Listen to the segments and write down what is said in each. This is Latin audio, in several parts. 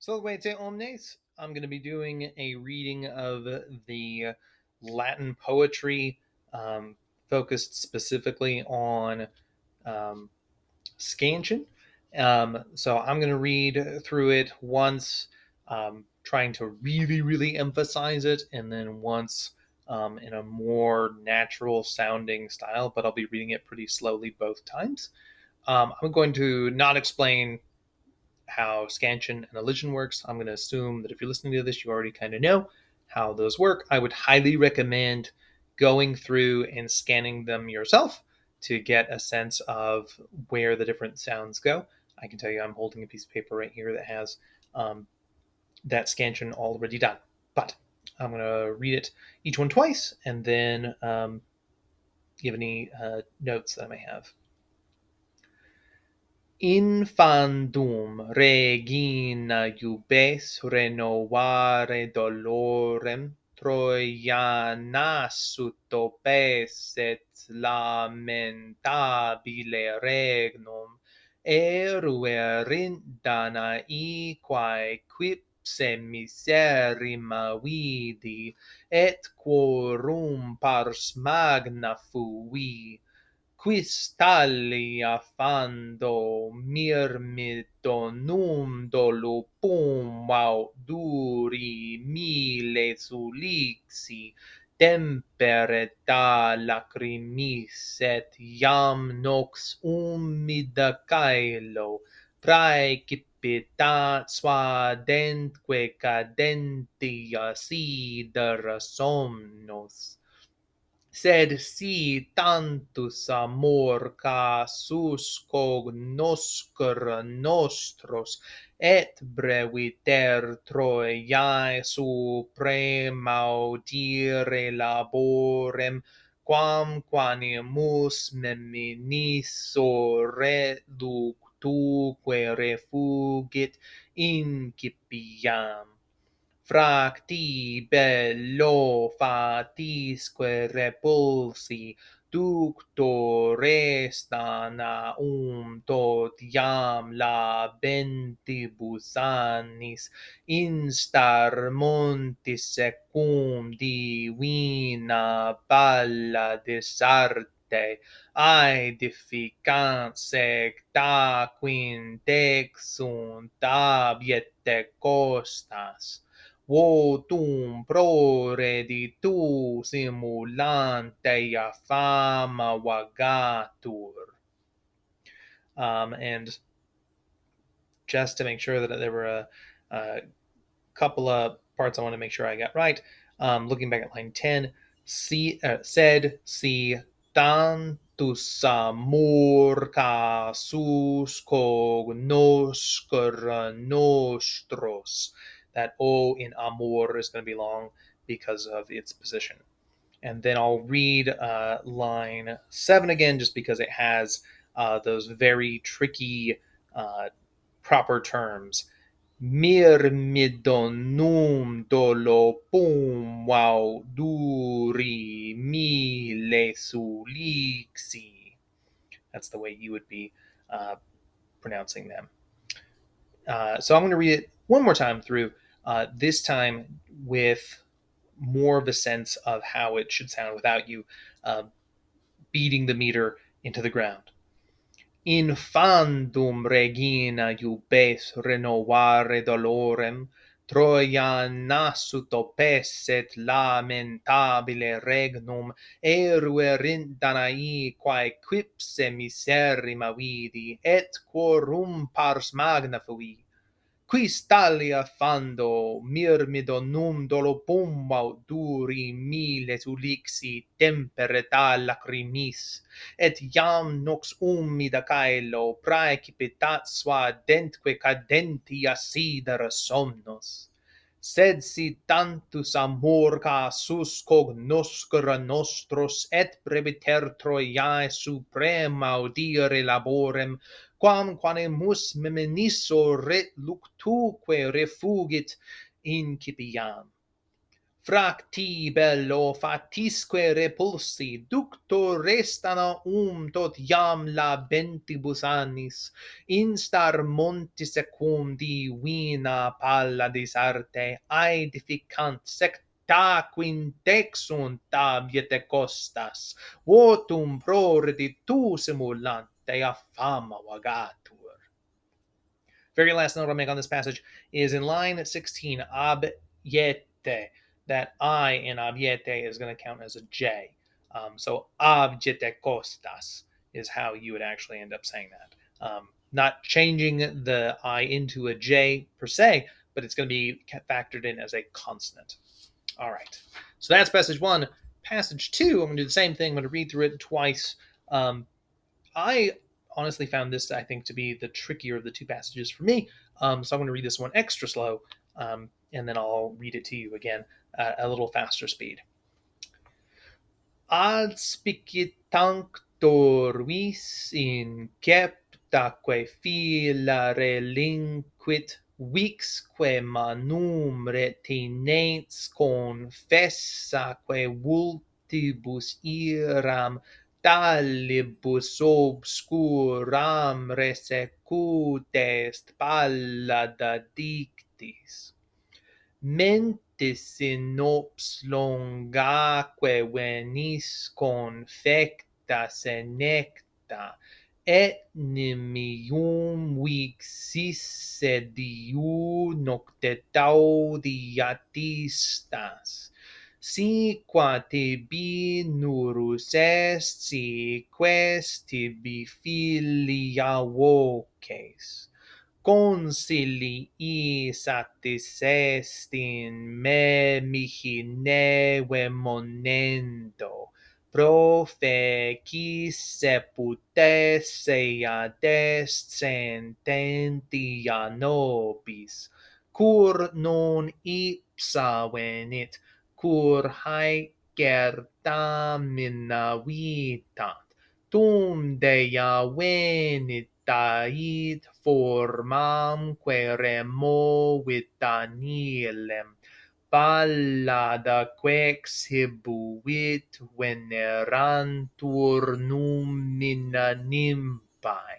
Salvete omnes. I'm going to be doing a reading of the Latin poetry, focused specifically on um, scansion. So I'm going to read through it once, trying to really, really emphasize it, and then once in a more natural sounding style, but I'll be reading it pretty slowly both times. I'm going to not explain how scansion and elision works. I'm going to assume that if you're listening to this, you already kind of know how those work. I would highly recommend going through and scanning them yourself to get a sense of where the different sounds go. I can tell you I'm holding a piece of paper right here that has um, that scansion already done. But I'm going to read it each one twice and then give any notes that I may have. Infandum regina iubes renovare dolorem, Troiana sutopes et lamentabile regnum, eruerint Danae quae quipse miserrima vidi, et quorum pars magna fui, quis tali affando mirmidonum dolopum duri mille sulixi temperata lacrimis et iam nox humida caelo praecipitat suadentque cadentia sidera somnos. Sed si tantus amor casus cognoscere nostros, et breviter Troiae suprema audire laborem, quamquanimus meminiso reductuque refugit incipiam. Fracti bello fatisque repulsi, ductores dana tot iam labentibus annis, instar montis secum divina balla desarte, aedificant secta quintexunt abiete costas. Votum proreditu simulante fama vagatur. And just to make sure that there were a couple of parts I want to make sure I got right, looking back at line 10, said, si tantus amor casus cognoscere nostros. That O in amor is going to be long because of its position. And then I'll read line 7 again, just because it has those very tricky proper terms. Myrmidonum dolopum duri mille sulixi. That's the way you would be pronouncing them. So I'm going to read it one more time through, this time with more of a sense of how it should sound without you beating the meter into the ground. Infandum regina iubes renovare dolorem, Troian nasut opes et lamentabile regnum, eruerint Danae quae quipse miserrima vidi, et quorum pars magna fui. Quis talia fando myrmidonum dolopum duri mille sulixi temperata lacrimis, et iam nox humida caelo praecipitat suadentque cadentia sidera somnos. Sed si tantus amor casus cognoscere nostros, et breviter Troiae suprema audire laborem, quamquanemus memenisso reluctuque refugit incipiam. fracti bello fatisque repulsi, ductor restana tot iam labentibus annis, instar montis secundi vina palladis arte, aedificant secta quintexunt abiete costas, votum proreditu simulante a fama vagatur. Very last note I'll make on this passage is in line 16, abiete. That I in abiete is going to count as a J. So abiete costas is how you would actually end up saying that. Not changing the I into a J per se, but it's going to be factored in as a consonant. All right. So that's passage one. Passage two, I'm going to do the same thing. I'm going to read through it twice. I honestly found this, I think, to be the trickier of the two passages for me. So I'm going to read this one extra slow, and then I'll read it to you again at a little faster speed. Adspicitantur vis in ceptaque fila relinquit vixque manum retinens confessaque vultibus iram talibus obscuram resecutest pallada dictis. Mentis in ops longaque venis confecta senecta, et nimium vixisse diu nocte taudiatistas. Si qua tibi nurus est, si questibi filia voces. Concilii satis est in me mihi neve monendo, profe seputesse ad est sententia nobis, cur non ipsa venit, cur haec certamina vitat, tum dea venit id formamque removit anilem, pallada quexibuit venerantur numina nympae,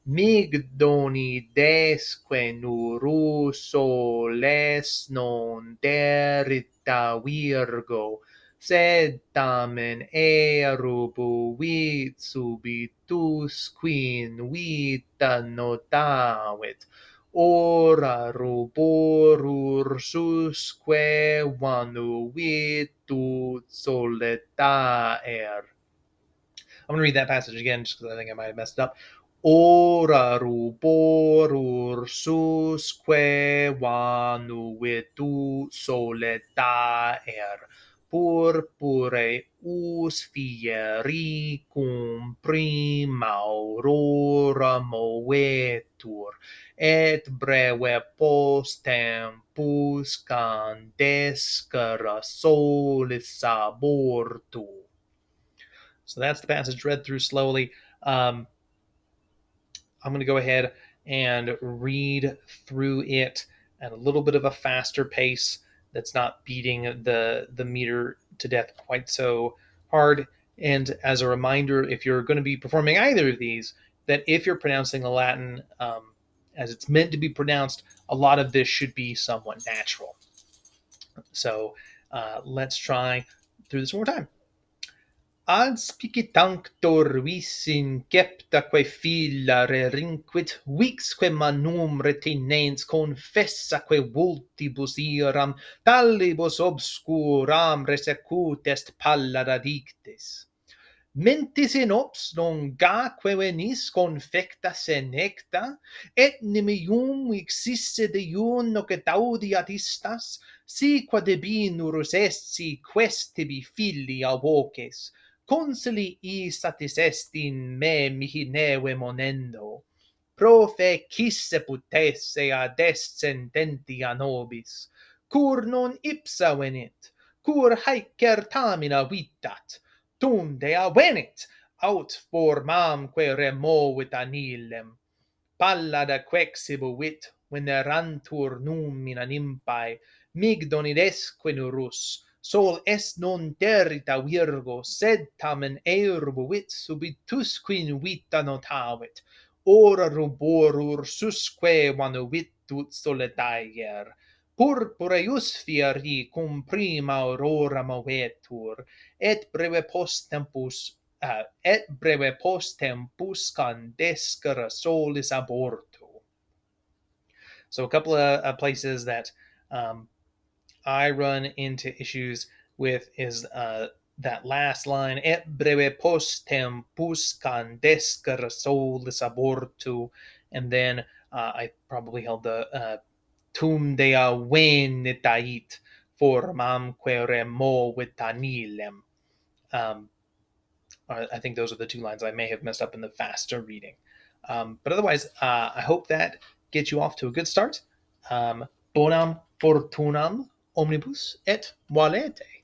migdoni desque nurus soles non derita virgo, sed tamen erubuit subitus quin vita notavit, ora ruborur susque vanuvit ut solitaer. I'm going to read that passage again just because I think I might have messed it up. Ora ruborur susque vanuvit ut solitaer, purpure us fieri cum prima aurora movetur, et breve post tempus candescere solis abortu. So that's the passage read through slowly. I'm going to go ahead and read through it at a little bit of a faster pace that's not beating the meter to death quite so hard. And as a reminder, if you're going to be performing either of these, that if you're pronouncing the Latin as it's meant to be pronounced, a lot of this should be somewhat natural. So let's try through this one more time. Adspicitantur vis in ceptaque fila relinquit, vixque manum retinens confessaque vultibus iram, talibus obscuram resecut est pallada dictis. Mentis in ops longaque venis confecta senecta, et nimium vixisse deum nocet audiat istas, si quadebinurus est si questibi filia voces, concilii satis est in me mihi neve monendo, profe seputesse ad est sententia nobis, cur non ipsa venit, cur haec certamina vitat, tum dea venit, aut formamque removit anilem, pallada quexibuit venerantur numina nympae, mig donidesque nurus, sol est non terita virgo, sed tamen erbuit subitusquin vita notavit, ora ruborur susque vanuit ut solitaier, purpureus fieri cum prima aurora movetur, et breve post tempus candescere solis abortu. So a couple of places that I run into issues with is that last line, et breve post tempus candescere solis abortu, and then I probably held the tum dea venitait formamque remo vitanilem. I think those are the two lines I may have messed up in the faster reading. But otherwise, I hope that gets you off to a good start. Bonam fortunam omnibus et valete.